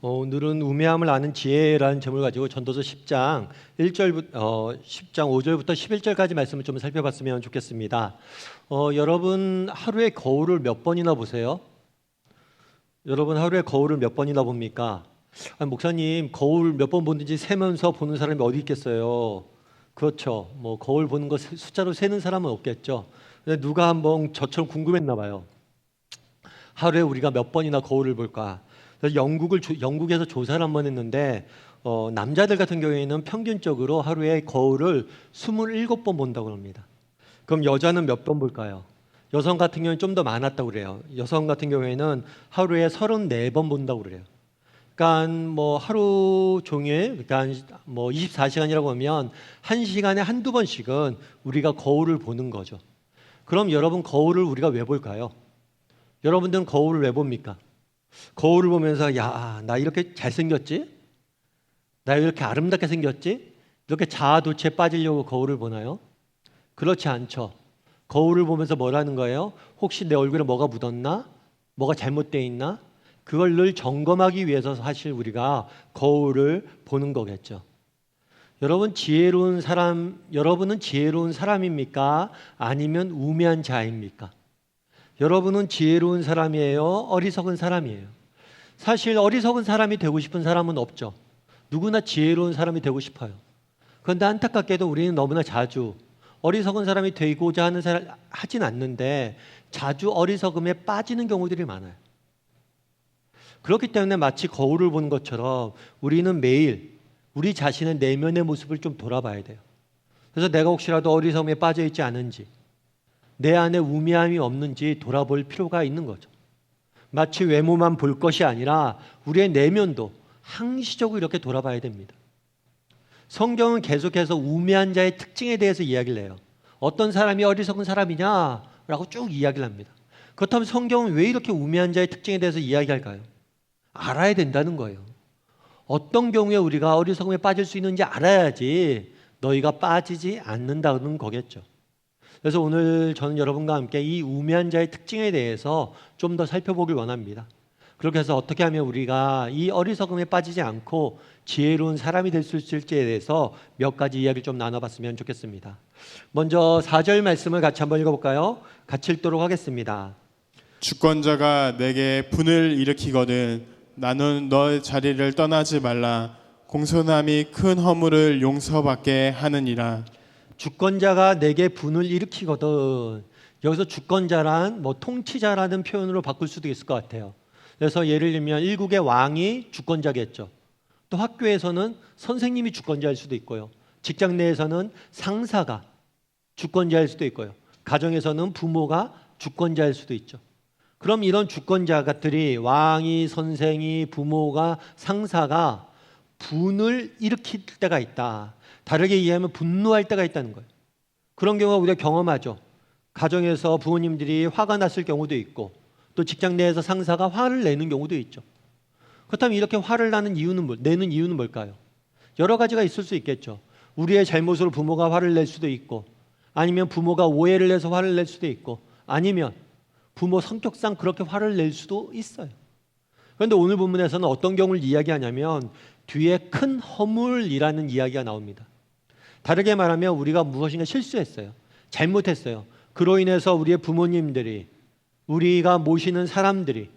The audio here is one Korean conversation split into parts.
오늘은 우매함을 아는 지혜라는 제목을 가지고 전도서 10장 5절부터 11절까지 말씀을 좀 살펴봤으면 좋겠습니다. 여러분 하루에 거울을 몇 번이나 보세요? 여러분 하루에 거울을 몇 번이나 봅니까? 목사님 거울 몇 번 보는지 세면서 보는 사람이 어디 있겠어요? 그렇죠. 뭐 거울 보는 거 숫자로 세는 사람은 없겠죠. 근데 누가 한번 저처럼 궁금했나 봐요. 하루에 우리가 몇 번이나 거울을 볼까? 그래서 영국에서 조사를 한번 했는데 남자들 같은 경우에는 평균적으로 하루에 거울을 27번 본다고 합니다. 그럼 여자는 몇 번 볼까요? 여성 같은 경우는 좀 더 많았다고 그래요. 여성 같은 경우에는 하루에 34번 본다고 그래요. 그러니까 뭐 하루 종일, 그러니까 뭐 24시간이라고 하면 1시간에 한두 번씩은 우리가 거울을 보는 거죠. 그럼 여러분 거울을 우리가 왜 볼까요? 여러분들은 거울을 왜 봅니까? 거울을 보면서 야, 나 이렇게 잘생겼지? 나 이렇게 아름답게 생겼지? 이렇게 자아도취에 빠지려고 거울을 보나요? 그렇지 않죠. 거울을 보면서 뭐라는 거예요? 혹시 내 얼굴에 뭐가 묻었나? 뭐가 잘못되어 있나? 그걸 늘 점검하기 위해서 사실 우리가 거울을 보는 거겠죠. 여러분은 지혜로운 사람입니까? 아니면 우매한 자입니까? 여러분은 지혜로운 사람이에요? 어리석은 사람이에요? 사실 어리석은 사람이 되고 싶은 사람은 없죠. 누구나 지혜로운 사람이 되고 싶어요. 그런데 안타깝게도 우리는 너무나 자주 어리석은 사람이 되고자 하진 않는데 자주 어리석음에 빠지는 경우들이 많아요. 그렇기 때문에 마치 거울을 보는 것처럼 우리는 매일 우리 자신의 내면의 모습을 좀 돌아봐야 돼요. 그래서 내가 혹시라도 어리석음에 빠져 있지 않은지, 내 안에 우매함이 없는지 돌아볼 필요가 있는 거죠. 마치 외모만 볼 것이 아니라 우리의 내면도 항시적으로 이렇게 돌아봐야 됩니다. 성경은 계속해서 우매한 자의 특징에 대해서 이야기를 해요. 어떤 사람이 어리석은 사람이냐라고 쭉 이야기를 합니다. 그렇다면 성경은 왜 이렇게 우매한 자의 특징에 대해서 이야기할까요? 알아야 된다는 거예요. 어떤 경우에 우리가 어리석음에 빠질 수 있는지 알아야지 너희가 빠지지 않는다는 거겠죠. 그래서 오늘 저는 여러분과 함께 이 우매한 자의 특징에 대해서 좀 더 살펴보길 원합니다. 그렇게 해서 어떻게 하면 우리가 이 어리석음에 빠지지 않고 지혜로운 사람이 될 수 있을지에 대해서 몇 가지 이야기를 좀 나눠봤으면 좋겠습니다. 먼저 4절 말씀을 같이 한번 읽어볼까요? 같이 읽도록 하겠습니다. 주권자가 내게 분을 일으키거든 나는 너의 자리를 떠나지 말라. 공손함이 큰 허물을 용서받게 하느니라. 주권자가 내게 분을 일으키거든. 여기서 주권자란 뭐 통치자라는 표현으로 바꿀 수도 있을 것 같아요. 그래서 예를 들면 일국의 왕이 주권자겠죠. 또 학교에서는 선생님이 주권자일 수도 있고요. 직장 내에서는 상사가 주권자일 수도 있고요. 가정에서는 부모가 주권자일 수도 있죠. 그럼 이런 주권자들이 왕이, 선생이, 부모가, 상사가 분을 일으킬 때가 있다. 다르게 이해하면 분노할 때가 있다는 거예요. 그런 경우가 우리가 경험하죠. 가정에서 부모님들이 화가 났을 경우도 있고 또 직장 내에서 상사가 화를 내는 경우도 있죠. 그렇다면 이렇게 화를 내는 이유는 뭘까요? 여러 가지가 있을 수 있겠죠. 우리의 잘못으로 부모가 화를 낼 수도 있고 아니면 부모가 오해를 내서 화를 낼 수도 있고 아니면 부모 성격상 그렇게 화를 낼 수도 있어요. 그런데 오늘 본문에서는 어떤 경우를 이야기하냐면 뒤에 큰 허물이라는 이야기가 나옵니다. 다르게 말하면 우리가 무엇인가 실수했어요. 잘못했어요. 그로 인해서 우리의 부모님들이, 우리가 모시는 사람들이,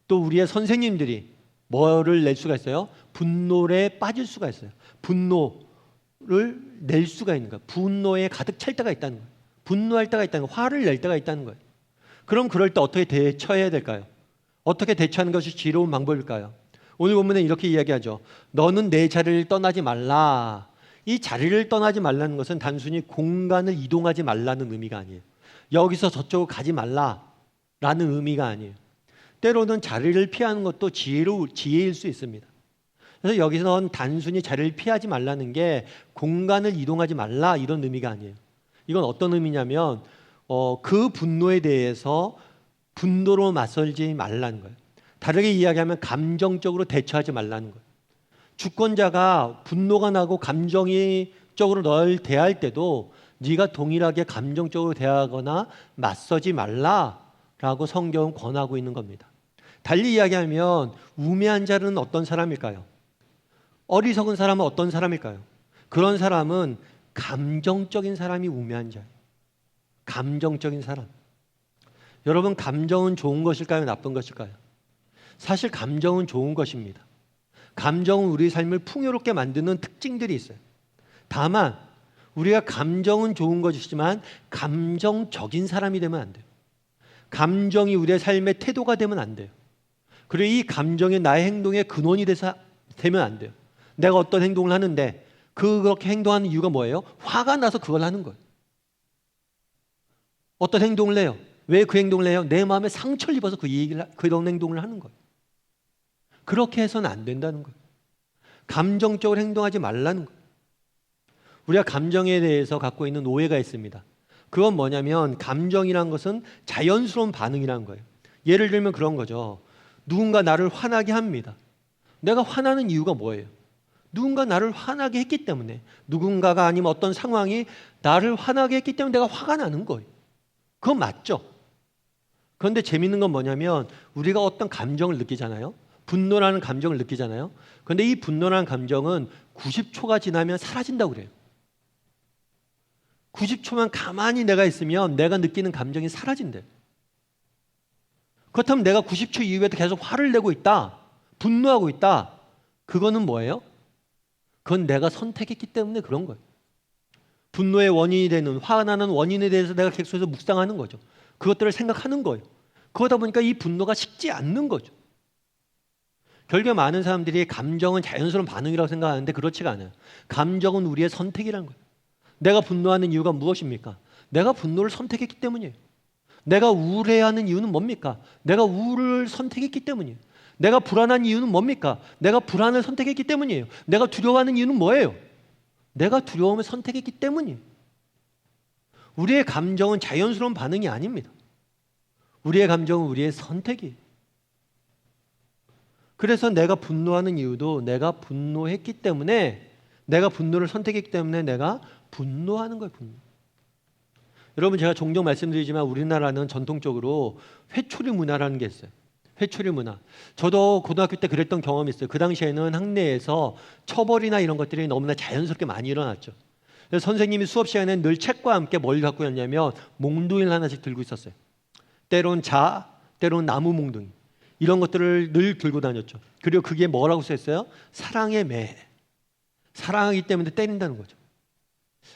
또 우리의 선생님들이 뭐를 낼 수가 있어요? 분노에 빠질 수가 있어요. 분노를 낼 수가 있는 거예요. 분노에 가득 찰 때가 있다는 거예요. 분노할 때가 있다는 거예요. 화를 낼 때가 있다는 거예요. 그럼 그럴 때 어떻게 대처해야 될까요? 어떻게 대처하는 것이 지혜로운 방법일까요? 오늘 본문에 이렇게 이야기하죠. 너는 내 자리를 떠나지 말라. 이 자리를 떠나지 말라는 것은 단순히 공간을 이동하지 말라는 의미가 아니에요. 여기서 저쪽으로 가지 말라라는 의미가 아니에요. 때로는 자리를 피하는 것도 지혜일 수 있습니다. 그래서 여기서는 단순히 자리를 피하지 말라는 게 공간을 이동하지 말라 이런 의미가 아니에요. 이건 어떤 의미냐면 그 분노에 대해서 분노로 맞설지 말라는 거예요. 다르게 이야기하면 감정적으로 대처하지 말라는 거예요. 주권자가 분노가 나고 감정적으로 널 대할 때도 네가 동일하게 감정적으로 대하거나 맞서지 말라라고 성경은 권하고 있는 겁니다. 달리 이야기하면 우매한 자는 어떤 사람일까요? 어리석은 사람은 어떤 사람일까요? 그런 사람은 감정적인 사람이 우매한 자예요. 감정적인 사람. 여러분, 감정은 좋은 것일까요? 나쁜 것일까요? 사실 감정은 좋은 것입니다. 감정은 우리 삶을 풍요롭게 만드는 특징들이 있어요. 다만 우리가 감정은 좋은 것이지만 감정적인 사람이 되면 안 돼요. 감정이 우리의 삶의 태도가 되면 안 돼요. 그리고 이 감정이 나의 행동의 근원이 되면 안 돼요. 내가 어떤 행동을 하는데 그렇게 행동하는 이유가 뭐예요? 화가 나서 그걸 하는 거예요. 어떤 행동을 해요? 왜 그 행동을 해요? 내 마음에 상처를 입어서 그런 행동을 하는 거예요. 그렇게 해서는 안 된다는 거예요. 감정적으로 행동하지 말라는 거예요. 우리가 감정에 대해서 갖고 있는 오해가 있습니다. 그건 뭐냐면 감정이란 것은 자연스러운 반응이라는 거예요. 예를 들면 그런 거죠. 누군가 나를 화나게 합니다. 내가 화나는 이유가 뭐예요? 누군가 나를 화나게 했기 때문에, 누군가가 아니면 어떤 상황이 나를 화나게 했기 때문에 내가 화가 나는 거예요. 그건 맞죠? 그런데 재밌는 건 뭐냐면 우리가 어떤 감정을 느끼잖아요. 분노라는 감정을 느끼잖아요. 그런데 이 분노라는 감정은 90초가 지나면 사라진다고 그래요. 90초만 가만히 내가 있으면 내가 느끼는 감정이 사라진대요. 그렇다면 내가 90초 이후에도 계속 화를 내고 있다, 분노하고 있다, 그거는 뭐예요? 그건 내가 선택했기 때문에 그런 거예요. 분노의 원인이 되는, 화나는 원인에 대해서 내가 계속해서 묵상하는 거죠. 그것들을 생각하는 거예요. 그러다 보니까 이 분노가 식지 않는 거죠. 결국에 많은 사람들이 감정은 자연스러운 반응이라고 생각하는데 그렇지가 않아요. 감정은 우리의 선택이라는 거예요. 내가 분노하는 이유가 무엇입니까? 내가 분노를 선택했기 때문이에요. 내가 우울해하는 이유는 뭡니까? 내가 우울을 선택했기 때문이에요. 내가 불안한 이유는 뭡니까? 내가 불안을 선택했기 때문이에요. 내가 두려워하는 이유는 뭐예요? 내가 두려움을 선택했기 때문이에요. 우리의 감정은 자연스러운 반응이 아닙니다. 우리의 감정은 우리의 선택이에요. 그래서 내가 분노하는 이유도 내가 분노했기 때문에, 내가 분노를 선택했기 때문에 내가 분노하는 거예요. 분노. 여러분, 제가 종종 말씀드리지만 우리나라는 전통적으로 회초리 문화라는 게 있어요. 회초리 문화. 저도 고등학교 때 그랬던 경험이 있어요. 그 당시에는 학내에서 처벌이나 이런 것들이 너무나 자연스럽게 많이 일어났죠. 그래서 선생님이 수업 시간에 늘 책과 함께 뭘 갖고 있냐면 몽둥이를 하나씩 들고 있었어요. 때론 때론 나무 몽둥이. 이런 것들을 늘 들고 다녔죠. 그리고 그게 뭐라고 써있어요? 사랑의 매. 사랑하기 때문에 때린다는 거죠.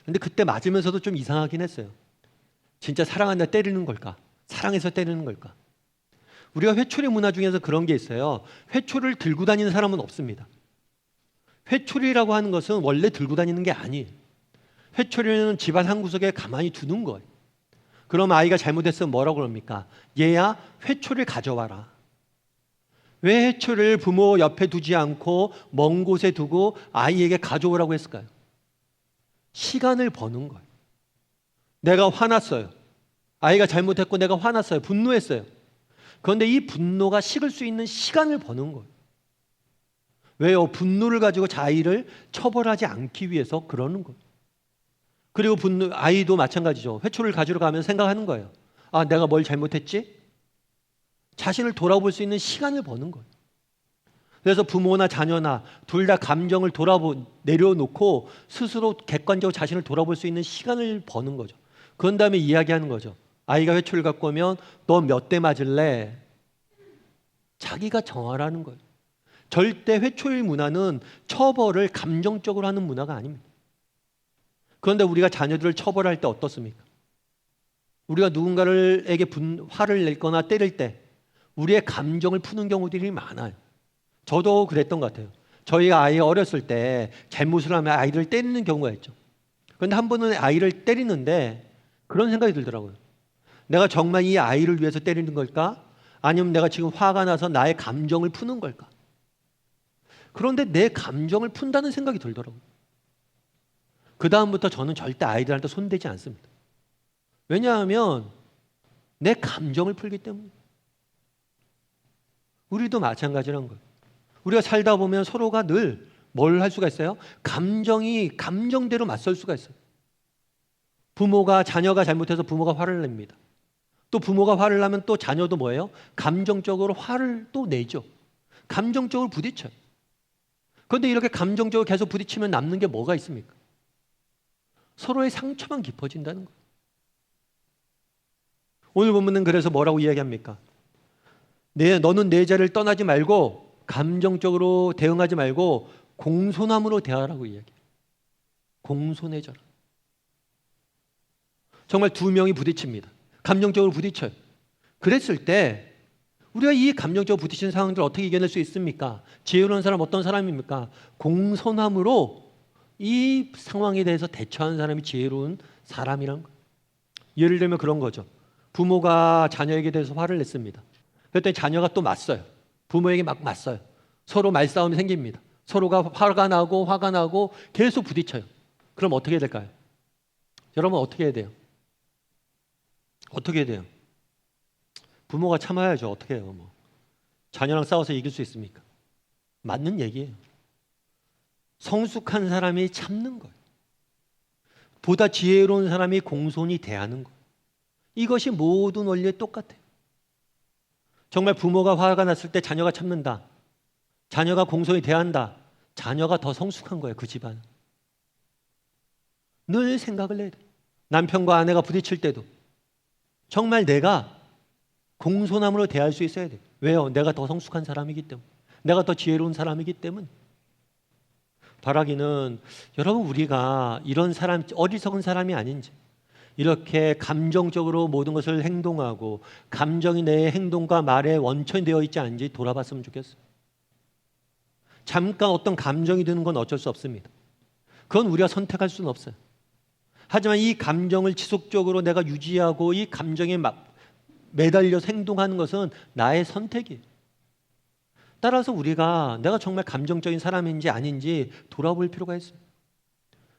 근데 그때 맞으면서도 좀 이상하긴 했어요. 진짜 사랑한다 때리는 걸까? 사랑해서 때리는 걸까? 우리가 회초리 문화 중에서 그런 게 있어요. 회초리를 들고 다니는 사람은 없습니다. 회초리라고 하는 것은 원래 들고 다니는 게 아니에요. 회초리는 집안 한 구석에 가만히 두는 거예요. 그럼 아이가 잘못했으면 뭐라고 그럽니까? 얘야, 회초리를 가져와라. 왜 회초리를 부모 옆에 두지 않고 먼 곳에 두고 아이에게 가져오라고 했을까요? 시간을 버는 거예요. 내가 화났어요. 아이가 잘못했고 내가 화났어요. 분노했어요. 그런데 이 분노가 식을 수 있는 시간을 버는 거예요. 왜요? 분노를 가지고 아이를 처벌하지 않기 위해서 그러는 거예요. 그리고 아이도 마찬가지죠. 회초리를 가지러 가면 생각하는 거예요. 아, 내가 뭘 잘못했지? 자신을 돌아볼 수 있는 시간을 버는 거예요. 그래서 부모나 자녀나 둘 다 감정을 내려놓고 스스로 객관적으로 자신을 돌아볼 수 있는 시간을 버는 거죠. 그런 다음에 이야기하는 거죠. 아이가 회초리를 갖고 오면 너 몇 대 맞을래? 자기가 정하라는 거예요. 절대 회초리 문화는 처벌을 감정적으로 하는 문화가 아닙니다. 그런데 우리가 자녀들을 처벌할 때 어떻습니까? 우리가 누군가에게 화를 낼거나 때릴 때 우리의 감정을 푸는 경우들이 많아요. 저도 그랬던 것 같아요. 저희가 아이가 어렸을 때 잘못을 하면 아이를 때리는 경우가 있죠. 그런데 한 번은 아이를 때리는데 그런 생각이 들더라고요. 내가 정말 이 아이를 위해서 때리는 걸까? 아니면 내가 지금 화가 나서 나의 감정을 푸는 걸까? 그런데 내 감정을 푼다는 생각이 들더라고요. 그 다음부터 저는 절대 아이들한테 손대지 않습니다. 왜냐하면 내 감정을 풀기 때문에. 우리도 마찬가지란 거예요. 우리가 살다 보면 서로가 늘 뭘 할 수가 있어요? 감정대로 맞설 수가 있어요. 자녀가 잘못해서 부모가 화를 냅니다. 또 부모가 화를 나면 또 자녀도 뭐예요? 감정적으로 화를 또 내죠. 감정적으로 부딪혀요. 그런데 이렇게 감정적으로 계속 부딪히면 남는 게 뭐가 있습니까? 서로의 상처만 깊어진다는 거예요. 오늘 본문은 그래서 뭐라고 이야기합니까? 너는 내 자리를 떠나지 말고 감정적으로 대응하지 말고 공손함으로 대하라고 이야기해요. 공손해져라. 정말 두 명이 부딪힙니다. 감정적으로 부딪혀요. 그랬을 때 우리가 이 감정적으로 부딪히는 상황들을 어떻게 이겨낼 수 있습니까? 지혜로운 사람 어떤 사람입니까? 공손함으로 이 상황에 대해서 대처하는 사람이 지혜로운 사람이란 거예요. 예를 들면 그런 거죠. 부모가 자녀에게 대해서 화를 냈습니다. 그랬더니 자녀가 또 맞서요. 부모에게 막 맞서요. 서로 말싸움이 생깁니다. 서로가 화가 나고 계속 부딪혀요. 그럼 어떻게 해야 될까요? 여러분 어떻게 해야 돼요? 어떻게 해야 돼요? 부모가 참아야죠. 어떻게 해요? 자녀랑 싸워서 이길 수 있습니까? 맞는 얘기예요. 성숙한 사람이 참는 거예요. 보다 지혜로운 사람이 공손히 대하는 거예요. 이것이 모든 원리에 똑같아요. 정말 부모가 화가 났을 때 자녀가 참는다. 자녀가 공손히 대한다. 자녀가 더 성숙한 거예요. 그 집안은. 늘 생각을 해야 돼요. 남편과 아내가 부딪힐 때도 정말 내가 공손함으로 대할 수 있어야 돼요. 왜요? 내가 더 성숙한 사람이기 때문에. 내가 더 지혜로운 사람이기 때문에. 바라기는 여러분 우리가 이런 사람, 어리석은 사람이 아닌지, 이렇게 감정적으로 모든 것을 행동하고 감정이 내 행동과 말에 원천이 되어 있지 않은지 돌아봤으면 좋겠어요. 잠깐 어떤 감정이 드는 건 어쩔 수 없습니다. 그건 우리가 선택할 수는 없어요. 하지만 이 감정을 지속적으로 내가 유지하고 이 감정에 매달려서 행동하는 것은 나의 선택이에요. 따라서 우리가 내가 정말 감정적인 사람인지 아닌지 돌아볼 필요가 있습니다.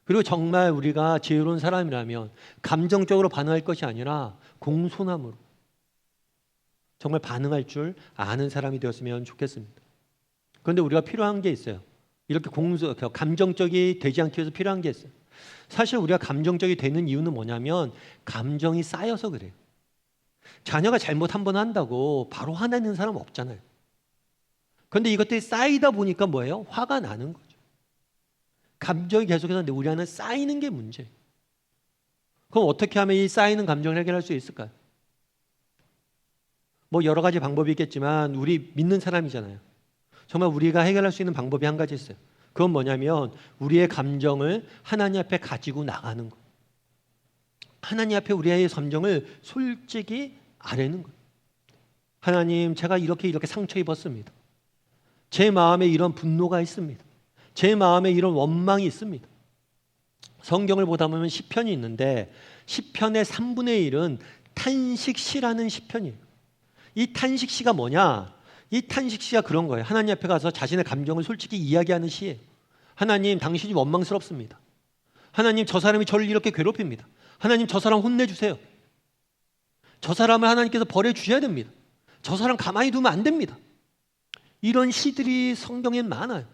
그리고 정말 우리가 지혜로운 사람이라면 감정적으로 반응할 것이 아니라 공손함으로 정말 반응할 줄 아는 사람이 되었으면 좋겠습니다. 그런데 우리가 필요한 게 있어요. 이렇게 감정적이 되지 않기 위해서 필요한 게 있어요. 사실 우리가 감정적이 되는 이유는 뭐냐면 감정이 쌓여서 그래요. 자녀가 잘못 한 번 한다고 바로 화내는 사람 없잖아요. 그런데 이것들이 쌓이다 보니까 뭐예요? 화가 나는 거죠. 감정이 계속해서 우리 안에 쌓이는 게 문제예요. 그럼 어떻게 하면 이 쌓이는 감정을 해결할 수 있을까요? 여러 가지 방법이 있겠지만 우리 믿는 사람이잖아요. 정말 우리가 해결할 수 있는 방법이 한 가지 있어요. 그건 뭐냐면 우리의 감정을 하나님 앞에 가지고 나가는 거. 하나님 앞에 우리의 감정을 솔직히 아뢰는 거예요. 하나님, 제가 이렇게 상처 입었습니다. 제 마음에 이런 분노가 있습니다. 제 마음에 이런 원망이 있습니다. 성경을 보다 보면 시편이 있는데 시편의 3분의 1은 탄식시라는 시편이에요. 이 탄식시가 뭐냐? 이 탄식시가 그런 거예요. 하나님 앞에 가서 자신의 감정을 솔직히 이야기하는 시예요. 하나님, 당신이 원망스럽습니다. 하나님, 저 사람이 저를 이렇게 괴롭힙니다. 하나님, 저 사람 혼내주세요. 저 사람을 하나님께서 버려주셔야 됩니다. 저 사람 가만히 두면 안 됩니다. 이런 시들이 성경에 많아요.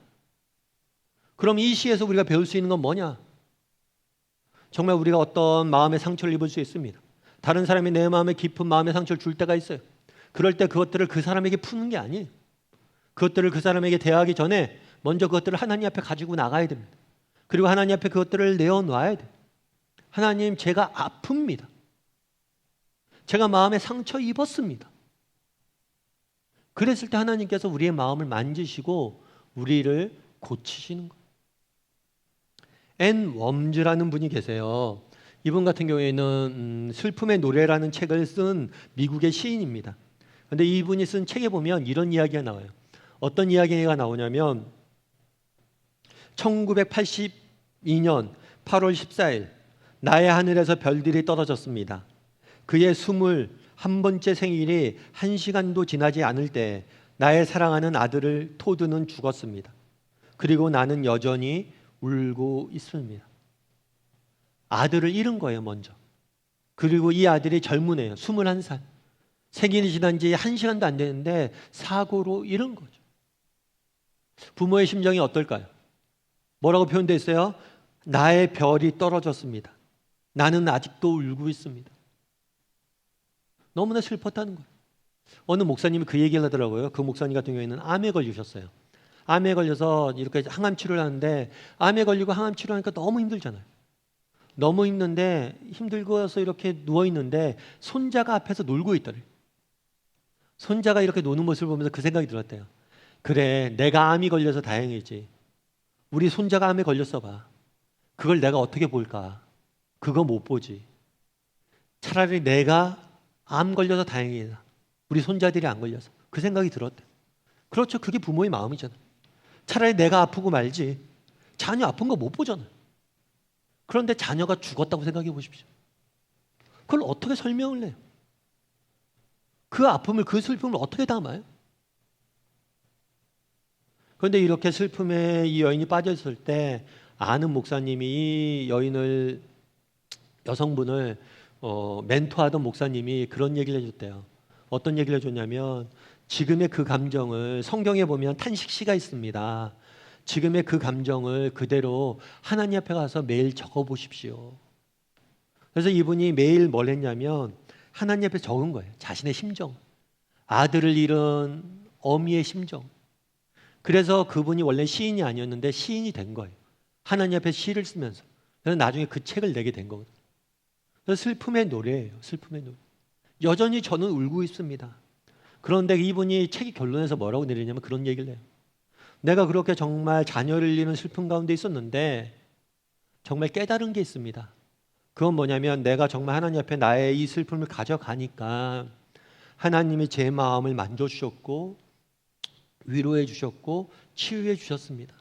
그럼 이 시에서 우리가 배울 수 있는 건 뭐냐? 정말 우리가 어떤 마음의 상처를 입을 수 있습니다. 다른 사람이 내 마음에 깊은 마음의 상처를 줄 때가 있어요. 그럴 때 그것들을 그 사람에게 푸는 게 아니에요. 그것들을 그 사람에게 대하기 전에 먼저 그것들을 하나님 앞에 가지고 나가야 됩니다. 그리고 하나님 앞에 그것들을 내어놔야 돼요. 하나님, 제가 아픕니다. 제가 마음에 상처 입었습니다. 그랬을 때 하나님께서 우리의 마음을 만지시고 우리를 고치시는 거예요. 앤 웜즈라는 분이 계세요. 이분 같은 경우에는 슬픔의 노래라는 책을 쓴 미국의 시인입니다. 그런데 이분이 쓴 책에 보면 이런 이야기가 나와요. 어떤 이야기가 나오냐면 1982년 8월 14일 나의 하늘에서 별들이 떨어졌습니다. 그의 21번째 생일이 1시간도 지나지 않을 때 나의 사랑하는 아들을 토드는 죽었습니다. 그리고 나는 여전히 울고 있습니다. 아들을 잃은 거예요, 먼저. 그리고 이 아들이 젊은 애예요. 21살. 생일이 지난 지 1시간도 안 되는데 사고로 잃은 거죠. 부모의 심정이 어떨까요? 뭐라고 표현되어 있어요? 나의 별이 떨어졌습니다. 나는 아직도 울고 있습니다. 너무나 슬펐다는 거예요. 어느 목사님이 그 얘기를 하더라고요. 그 목사님 같은 경우에는 암에 걸리셨어요. 암에 걸려서 이렇게 항암 치료를 하는데 암에 걸리고 항암 치료하니까 너무 힘들잖아요. 너무 힘든데 힘들고서 이렇게 누워 있는데 손자가 앞에서 놀고 있더래요. 손자가 이렇게 노는 모습을 보면서 그 생각이 들었대요. 그래, 내가 암이 걸려서 다행이지. 우리 손자가 암에 걸렸어 봐. 그걸 내가 어떻게 볼까? 그거 못 보지. 차라리 내가 암 걸려서 다행이다. 우리 손자들이 안 걸려서. 그 생각이 들었대. 그렇죠. 그게 부모의 마음이잖아요. 차라리 내가 아프고 말지. 자녀 아픈 거 못 보잖아요. 그런데 자녀가 죽었다고 생각해 보십시오. 그걸 어떻게 설명을 해요? 그 아픔을, 그 슬픔을 어떻게 담아요? 그런데 이렇게 슬픔에 이 여인이 빠졌을 때 아는 목사님이 이 여성분을 멘토하던 목사님이 그런 얘기를 해줬대요. 어떤 얘기를 해줬냐면 지금의 그 감정을 성경에 보면 탄식시가 있습니다. 지금의 그 감정을 그대로 하나님 앞에 가서 매일 적어보십시오. 그래서 이분이 매일 뭘 했냐면 하나님 앞에 적은 거예요. 자신의 심정, 아들을 잃은 어미의 심정. 그래서 그분이 원래 시인이 아니었는데 시인이 된 거예요. 하나님 앞에 시를 쓰면서. 그래서 나중에 그 책을 내게 된 거거든요. 그래서 슬픔의 노래예요. 슬픔의 노래. 여전히 저는 울고 있습니다. 그런데 이분이 책의 결론에서 뭐라고 내리냐면 그런 얘기를 해요. 내가 그렇게 정말 자녀를 잃는 슬픔 가운데 있었는데 정말 깨달은 게 있습니다. 그건 뭐냐면 내가 정말 하나님 앞에 나의 이 슬픔을 가져가니까 하나님이 제 마음을 만져주셨고 위로해 주셨고 치유해 주셨습니다.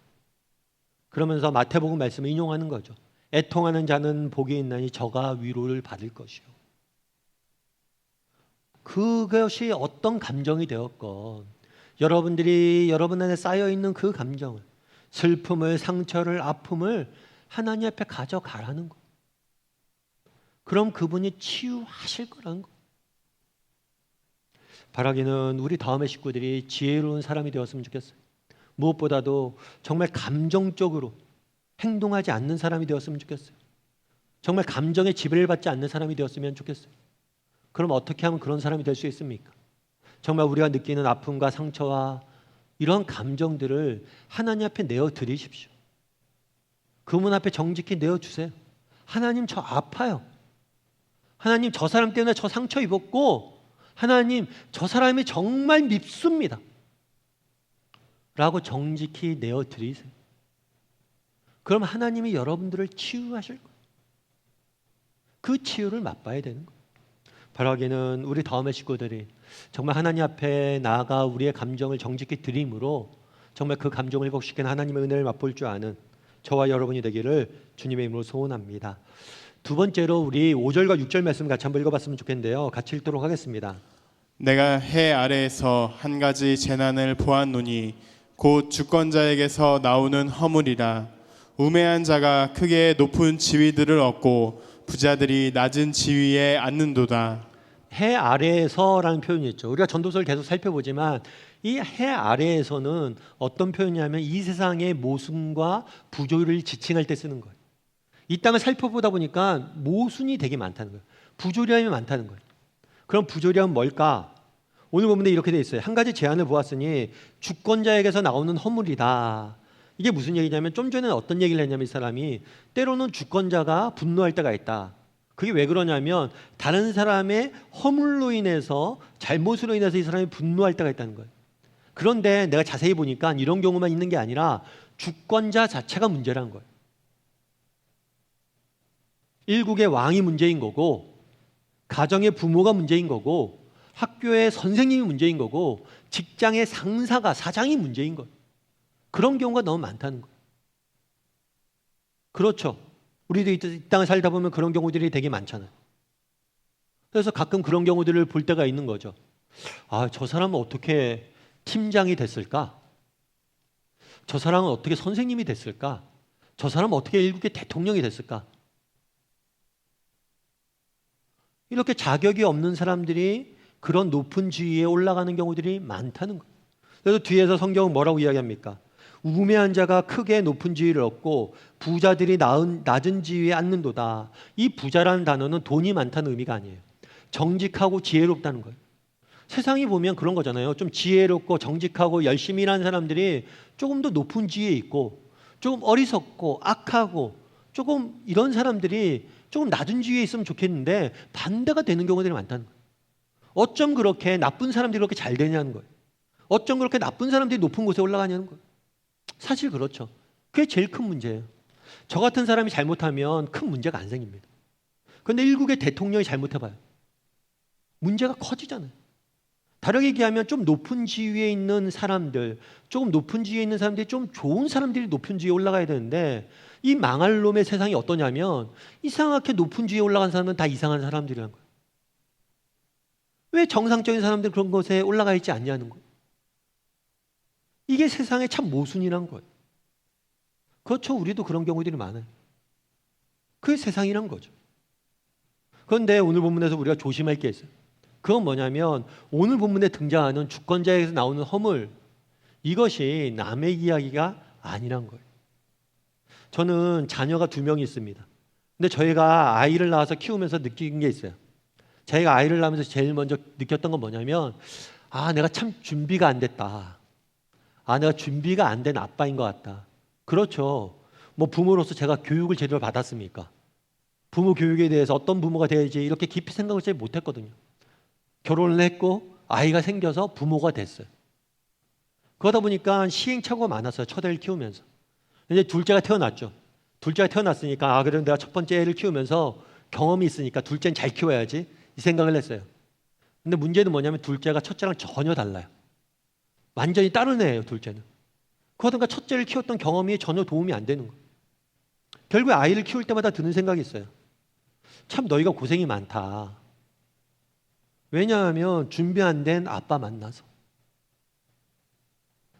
그러면서 마태복음 말씀을 인용하는 거죠. 애통하는 자는 복이 있나니 저가 위로를 받을 것이요. 그것이 어떤 감정이 되었건 여러분들이 여러분 안에 쌓여있는 그 감정을, 슬픔을, 상처를, 아픔을 하나님 앞에 가져가라는 거. 그럼 그분이 치유하실 거라는 거. 바라기는 우리 다음의 식구들이 지혜로운 사람이 되었으면 좋겠어요. 무엇보다도 정말 감정적으로 행동하지 않는 사람이 되었으면 좋겠어요. 정말 감정에 지배를 받지 않는 사람이 되었으면 좋겠어요. 그럼 어떻게 하면 그런 사람이 될 수 있습니까? 정말 우리가 느끼는 아픔과 상처와 이런 감정들을 하나님 앞에 내어드리십시오. 그분 앞에 정직히 내어주세요. 하나님, 저 아파요. 하나님, 저 사람 때문에 저 상처 입었고 하나님, 저 사람이 정말 밉습니다 라고 정직히 내어드리세요. 그럼 하나님이 여러분들을 치유하실 거예요. 그 치유를 맛봐야 되는 거예요. 바라기는 우리 다음의 식구들이 정말 하나님 앞에 나아가 우리의 감정을 정직히 드림으로 정말 그 감정을 회복시키는 하나님의 은혜를 맛볼 줄 아는 저와 여러분이 되기를 주님의 이름으로 소원합니다. 두 번째로 우리 5절과 6절 말씀 같이 한번 읽어봤으면 좋겠는데요. 같이 읽도록 하겠습니다. 내가 해 아래에서 한 가지 재난을 보았노니 곧 주권자에게서 나오는 허물이라. 우매한 자가 크게 높은 지위들을 얻고 부자들이 낮은 지위에 앉는도다. 해 아래에서라는 표현이 있죠. 우리가 전도서를 계속 살펴보지만 이 해 아래에서는 어떤 표현이냐면 이 세상의 모순과 부조리를 지칭할 때 쓰는 거예요. 이 땅을 살펴보다 보니까 모순이 되게 많다는 거예요. 부조리함이 많다는 거예요. 그럼 부조리함은 뭘까? 오늘 본문에 이렇게 돼 있어요. 한 가지 제안을 보았으니 주권자에게서 나오는 허물이다. 이게 무슨 얘기냐면 좀 전에 어떤 얘기를 했냐면 이 사람이 때로는 주권자가 분노할 때가 있다. 그게 왜 그러냐면 다른 사람의 허물로 인해서 잘못으로 인해서 이 사람이 분노할 때가 있다는 거예요. 그런데 내가 자세히 보니까 이런 경우만 있는 게 아니라 주권자 자체가 문제라는 거예요. 일국의 왕이 문제인 거고 가정의 부모가 문제인 거고 학교의 선생님이 문제인 거고 직장의 상사가 사장이 문제인 거예요. 그런 경우가 너무 많다는 거예요. 그렇죠. 우리도 이 땅을 살다 보면 그런 경우들이 되게 많잖아요. 그래서 가끔 그런 경우들을 볼 때가 있는 거죠. 아, 저 사람은 어떻게 팀장이 됐을까? 저 사람은 어떻게 선생님이 됐을까? 저 사람은 어떻게 일국의 대통령이 됐을까? 이렇게 자격이 없는 사람들이 그런 높은 지위에 올라가는 경우들이 많다는 거예요. 그래서 뒤에서 성경은 뭐라고 이야기합니까? 우매한 자가 크게 높은 지위를 얻고 부자들이 낮은 지위에 앉는도다. 이 부자라는 단어는 돈이 많다는 의미가 아니에요. 정직하고 지혜롭다는 거예요. 세상이 보면 그런 거잖아요. 좀 지혜롭고 정직하고 열심히 일하는 사람들이 조금 더 높은 지위에 있고, 조금 어리석고 악하고 조금 이런 사람들이 조금 낮은 지위에 있으면 좋겠는데 반대가 되는 경우들이 많다는 거예요. 어쩜 그렇게 나쁜 사람들이 그렇게 잘 되냐는 거예요. 어쩜 그렇게 나쁜 사람들이 높은 곳에 올라가냐는 거예요. 사실 그렇죠. 그게 제일 큰 문제예요. 저 같은 사람이 잘못하면 큰 문제가 안 생깁니다. 그런데 일국의 대통령이 잘못해봐요. 문제가 커지잖아요. 다르게 얘기하면 좀 높은 지위에 있는 사람들, 조금 높은 지위에 있는 사람들이 좀 좋은 사람들이 높은 지위에 올라가야 되는데 이 망할 놈의 세상이 어떠냐면 이상하게 높은 지위에 올라간 사람은 다 이상한 사람들이라는 거예요. 왜 정상적인 사람들 그런 곳에 올라가 있지 않냐는 거예요. 이게 세상의 참 모순이란 거예요. 그렇죠. 우리도 그런 경우들이 많아요. 그게 세상이란 거죠. 그런데 오늘 본문에서 우리가 조심할 게 있어요. 그건 뭐냐면 오늘 본문에 등장하는 주권자에게서 나오는 허물, 이것이 남의 이야기가 아니란 거예요. 저는 자녀가 2명이 있습니다. 근데 저희가 아이를 낳아서 키우면서 느낀 게 있어요. 저희가 아이를 낳으면서 제일 먼저 느꼈던 건 뭐냐면 내가 참 준비가 안 됐다. 내가 준비가 안 된 아빠인 것 같다. 그렇죠. 뭐 부모로서 제가 교육을 제대로 받았습니까? 부모 교육에 대해서 어떤 부모가 돼야지 이렇게 깊이 생각을 잘 못했거든요. 결혼을 했고 아이가 생겨서 부모가 됐어요. 그러다 보니까 시행착오가 많았어요. 첫 애를 키우면서. 이제 둘째가 태어났죠. 둘째가 태어났으니까 그래도 내가 첫 번째 애를 키우면서 경험이 있으니까 둘째는 잘 키워야지 이 생각을 했어요. 근데 문제는 뭐냐면 둘째가 첫째랑 전혀 달라요. 완전히 다른 애예요. 둘째는. 그러니까 첫째를 키웠던 경험이 전혀 도움이 안 되는 거예요. 결국에 아이를 키울 때마다 드는 생각이 있어요. 참 너희가 고생이 많다. 왜냐하면 준비 안 된 아빠 만나서.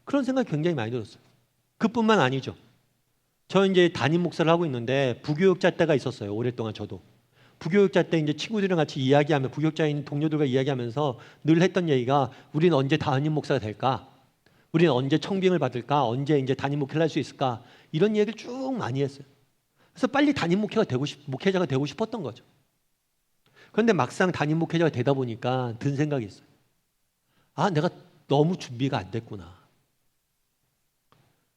그런 생각이 굉장히 많이 들었어요. 그뿐만 아니죠. 저 이제 담임 목사를 하고 있는데 부교육자 때가 있었어요. 오랫동안 저도. 부교육자 때 이제 친구들이랑 같이 이야기하면 부교육자인 동료들과 이야기하면서 늘 했던 얘기가 우리는 언제 담임 목사가 될까? 우리는 언제 청빙을 받을까? 언제 이제 담임 목회를 할 수 있을까? 이런 얘기를 쭉 많이 했어요. 그래서 빨리 담임 목회자가 되고 싶었던 거죠. 그런데 막상 담임 목회자가 되다 보니까 든 생각이 있어요. 내가 너무 준비가 안 됐구나.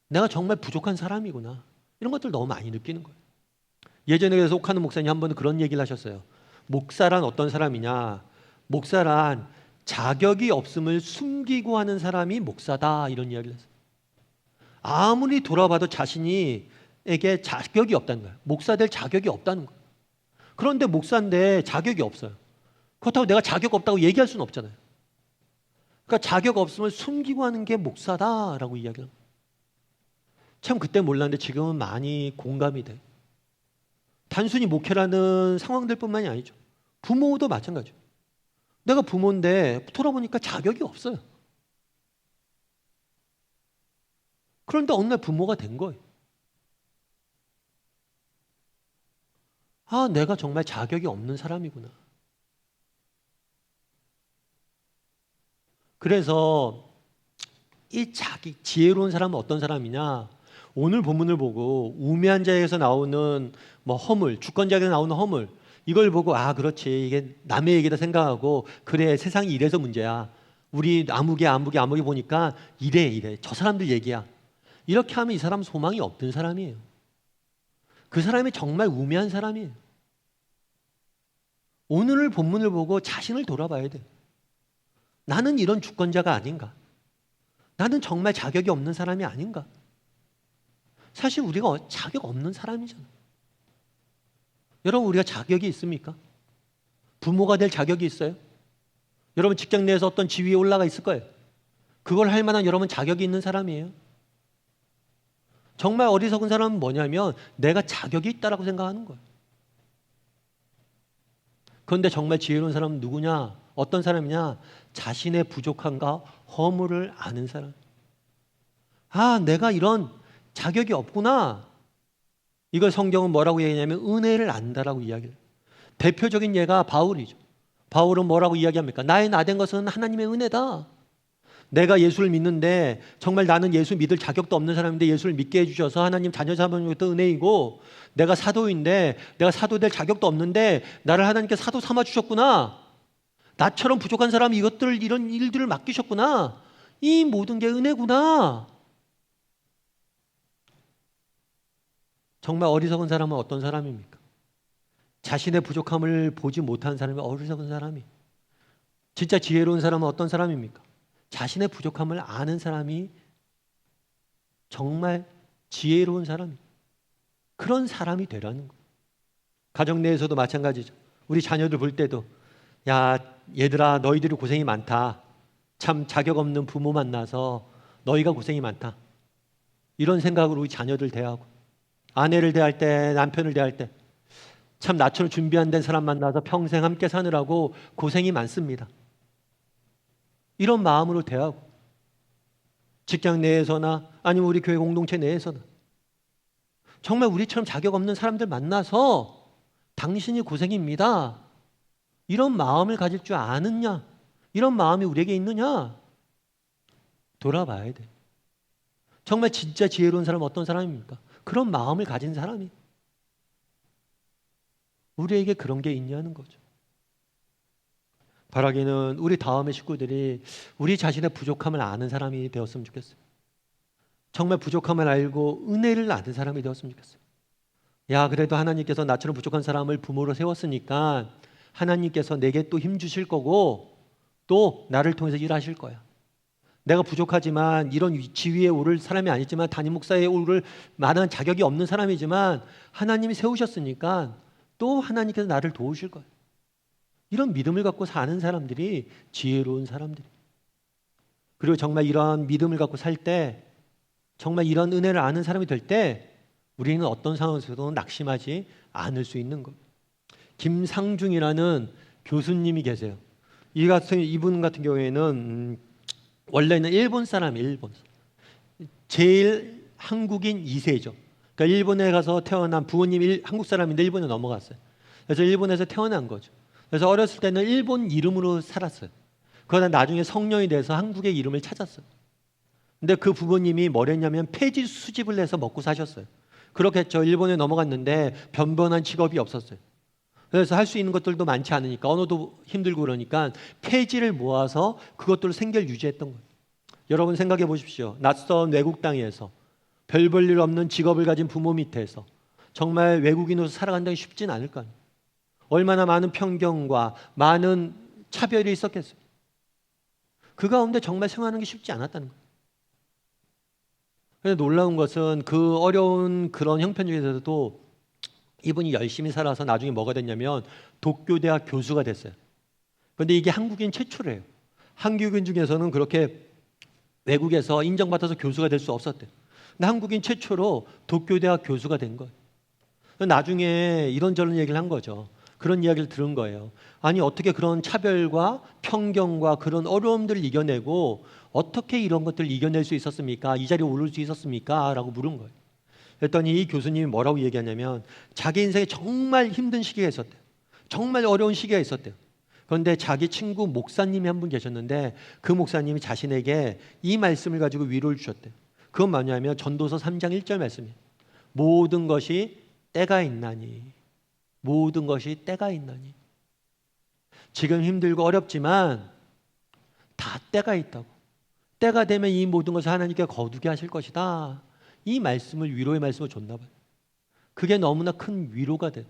내가 정말 부족한 사람이구나. 이런 것들 너무 많이 느끼는 거예요. 예전에 그래서 옥하는 목사님 한 번은 그런 얘기를 하셨어요. 목사란 어떤 사람이냐? 목사란 자격이 없음을 숨기고 하는 사람이 목사다. 이런 이야기를 했어요. 아무리 돌아봐도 자신에게 자격이 없다는 거예요. 목사 될 자격이 없다는 거예요. 그런데 목사인데 자격이 없어요. 그렇다고 내가 자격 없다고 얘기할 수는 없잖아요. 그러니까 자격 없음을 숨기고 하는 게 목사다라고 이야기를 합니다. 참 그때 몰랐는데 지금은 많이 공감이 돼요. 단순히 목회라는 상황들뿐만이 아니죠. 부모도 마찬가지예요. 내가 부모인데 돌아보니까 자격이 없어요. 그런데 어느 날 부모가 된 거예요. 내가 정말 자격이 없는 사람이구나. 그래서 이 지혜로운 사람은 어떤 사람이냐? 오늘 본문을 보고 우매한 자에게서 나오는 허물, 주권자에게서 나오는 허물, 이걸 보고 그렇지, 이게 남의 얘기다 생각하고 그래, 세상이 이래서 문제야. 우리 아무개 보니까 이래 저 사람들 얘기야. 이렇게 하면 이 사람 소망이 없는 사람이에요. 그 사람이 정말 우매한 사람이에요. 오늘 본문을 보고 자신을 돌아봐야 돼요. 나는 이런 주권자가 아닌가? 나는 정말 자격이 없는 사람이 아닌가? 사실 우리가 자격 없는 사람이잖아요. 여러분, 우리가 자격이 있습니까? 부모가 될 자격이 있어요? 여러분 직장 내에서 어떤 지위에 올라가 있을 거예요. 그걸 할 만한 여러분 자격이 있는 사람이에요. 정말 어리석은 사람은 뭐냐면 내가 자격이 있다라고 생각하는 거예요. 그런데 정말 지혜로운 사람은 누구냐? 어떤 사람이냐? 자신의 부족함과 허물을 아는 사람. 내가 이런 자격이 없구나. 이걸 성경은 뭐라고 얘기하냐면 은혜를 안다라고 이야기를 해요. 대표적인 예가 바울이죠. 바울은 뭐라고 이야기합니까? 나의 나된 것은 하나님의 은혜다. 내가 예수를 믿는데 정말 나는 예수 믿을 자격도 없는 사람인데 예수를 믿게 해주셔서 하나님 자녀 삼은 것도 은혜이고, 내가 사도인데 내가 사도 될 자격도 없는데 나를 하나님께 사도 삼아 주셨구나. 나처럼 부족한 사람이 이런 일들을 맡기셨구나. 이 모든 게 은혜구나. 정말 어리석은 사람은 어떤 사람입니까? 자신의 부족함을 보지 못하는 사람이 어리석은 사람이. 진짜 지혜로운 사람은 어떤 사람입니까? 자신의 부족함을 아는 사람이 정말 지혜로운 사람이. 그런 사람이 되라는 거예요. 가정 내에서도 마찬가지죠. 우리 자녀들 볼 때도 야, 얘들아, 너희들이 고생이 많다. 참 자격 없는 부모 만나서 너희가 고생이 많다. 이런 생각으로 우리 자녀들 대하고, 아내를 대할 때, 남편을 대할 때 참 나처럼 준비 안 된 사람 만나서 평생 함께 사느라고 고생이 많습니다. 이런 마음으로 대하고, 직장 내에서나 아니면 우리 교회 공동체 내에서나 정말 우리처럼 자격 없는 사람들 만나서 당신이 고생입니다. 이런 마음을 가질 줄 아느냐? 이런 마음이 우리에게 있느냐? 돌아봐야 돼. 정말 진짜 지혜로운 사람은 어떤 사람입니까? 그런 마음을 가진 사람이. 우리에게 그런 게 있냐는 거죠. 바라기는 우리 다음의 식구들이 우리 자신의 부족함을 아는 사람이 되었으면 좋겠어요. 정말 부족함을 알고 은혜를 아는 사람이 되었으면 좋겠어요. 야, 그래도 하나님께서 나처럼 부족한 사람을 부모로 세웠으니까 하나님께서 내게 또 힘 주실 거고 또 나를 통해서 일하실 거야. 내가 부족하지만 이런 지위에 오를 사람이 아니지만 담임 목사에 오를 만한 자격이 없는 사람이지만 하나님이 세우셨으니까 또 하나님께서 나를 도우실 거야. 이런 믿음을 갖고 사는 사람들이 지혜로운 사람들이. 그리고 정말 이런 믿음을 갖고 살 때, 정말 이런 은혜를 아는 사람이 될 때 우리는 어떤 상황에서도 낙심하지 않을 수 있는 것. 김상중이라는 교수님이 계세요. 이분 같은 경우에는 원래는 일본 사람이에요. 일본. 제일 한국인 2세죠. 그러니까 일본에 가서 태어난 부모님이 한국 사람인데 일본에 넘어갔어요. 그래서 일본에서 태어난 거죠. 그래서 어렸을 때는 일본 이름으로 살았어요. 그러다 나중에 성년이 돼서 한국의 이름을 찾았어요. 근데 그 부모님이 뭘 했냐면 폐지 수집을 해서 먹고 사셨어요. 그렇겠죠. 일본에 넘어갔는데 변변한 직업이 없었어요. 그래서 할 수 있는 것들도 많지 않으니까 언어도 힘들고 그러니까 폐지를 모아서 그것들을 생계를 유지했던 거예요. 여러분 생각해 보십시오. 낯선 외국 땅에서 별 볼 일 없는 직업을 가진 부모 밑에서 정말 외국인으로서 살아간다는 게 쉽진 않을 거 아니에요. 얼마나 많은 편견과 많은 차별이 있었겠어요. 그 가운데 정말 생활하는 게 쉽지 않았다는 거예요. 그런데 놀라운 것은 그 어려운 그런 형편 중에서도 이분이 열심히 살아서 나중에 뭐가 됐냐면 도쿄대학 교수가 됐어요. 그런데 이게 한국인 최초래요. 한국인 중에서는 그렇게 외국에서 인정받아서 교수가 될 수 없었대요. 근데 한국인 최초로 도쿄대학 교수가 된 거예요. 나중에 이런저런 얘기를 한 거죠. 그런 이야기를 들은 거예요. 아니 어떻게 그런 차별과 편견과 그런 어려움들을 이겨내고 어떻게 이런 것들을 이겨낼 수 있었습니까? 이 자리에 오를 수 있었습니까? 라고 물은 거예요. 그랬더니 이 교수님이 뭐라고 얘기하냐면 자기 인생에 정말 힘든 시기가 있었대요. 정말 어려운 시기가 있었대요. 그런데 자기 친구 목사님이 한 분 계셨는데 그 목사님이 자신에게 이 말씀을 가지고 위로를 주셨대요. 그건 뭐냐면 전도서 3장 1절 말씀이에요. 모든 것이 때가 있나니. 모든 것이 때가 있나니. 지금 힘들고 어렵지만 다 때가 있다고. 때가 되면 이 모든 것을 하나님께 거두게 하실 것이다. 이 말씀을 위로의 말씀을 줬나 봐요. 그게 너무나 큰 위로가 됐대.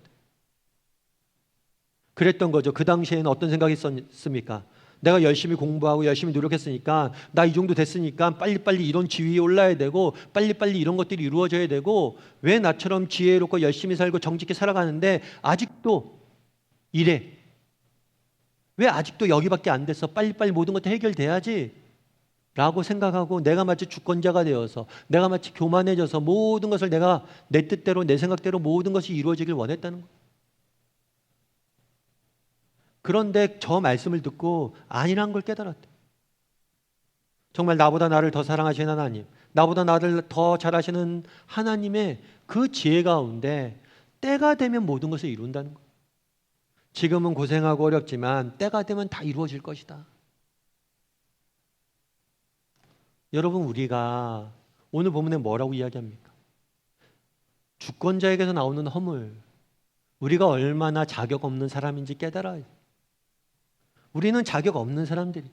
그랬던 거죠. 그 당시에는 어떤 생각이 있었습니까? 내가 열심히 공부하고 열심히 노력했으니까 나 이 정도 됐으니까 빨리빨리 이런 지위에 올라야 되고 빨리빨리 이런 것들이 이루어져야 되고 왜 나처럼 지혜롭고 열심히 살고 정직히 살아가는데 아직도 이래? 왜 아직도 여기밖에 안 됐어? 빨리빨리 모든 것도 해결돼야지 라고 생각하고 내가 마치 주권자가 되어서 내가 마치 교만해져서 모든 것을 내가 내 뜻대로 내 생각대로 모든 것이 이루어지길 원했다는 거예요. 그런데 저 말씀을 듣고 아니란 걸 깨달았대요. 정말 나보다 나를 더 사랑하시는 하나님, 나보다 나를 더 잘하시는 하나님의 그 지혜 가운데 때가 되면 모든 것을 이룬다는 거예요. 지금은 고생하고 어렵지만 때가 되면 다 이루어질 것이다. 여러분 우리가 오늘 본문에 뭐라고 이야기합니까? 주권자에게서 나오는 허물, 우리가 얼마나 자격 없는 사람인지 깨달아야 돼요. 우리는 자격 없는 사람들이.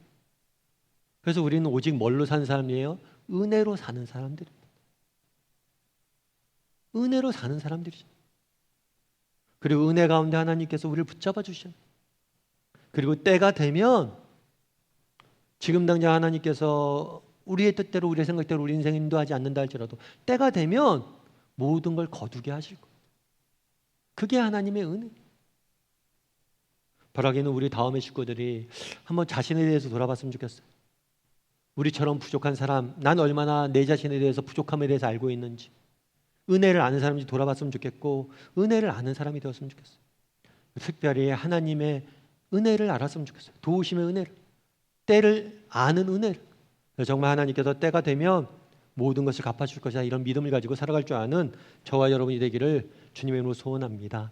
그래서 우리는 오직 뭘로 사는 사람이에요? 은혜로 사는 사람들입니다. 은혜로 사는 사람들이죠. 그리고 은혜 가운데 하나님께서 우리를 붙잡아 주셔요. 그리고 때가 되면 지금 당장 하나님께서 우리의 뜻대로 우리의 생각대로 우리 인생을 인도하지 않는다 할지라도 때가 되면 모든 걸 거두게 하실 거예요. 그게 하나님의 은혜. 바라기는 우리 다음의 식구들이 한번 자신에 대해서 돌아봤으면 좋겠어요. 우리처럼 부족한 사람, 난 얼마나 내 자신에 대해서 부족함에 대해서 알고 있는지, 은혜를 아는 사람인지 돌아봤으면 좋겠고, 은혜를 아는 사람이 되었으면 좋겠어요. 특별히 하나님의 은혜를 알았으면 좋겠어요. 도우심의 은혜를, 때를 아는 은혜를. 정말 하나님께서 때가 되면 모든 것을 갚아줄 것이다, 이런 믿음을 가지고 살아갈 줄 아는 저와 여러분이 되기를 주님의 이름으로 소원합니다.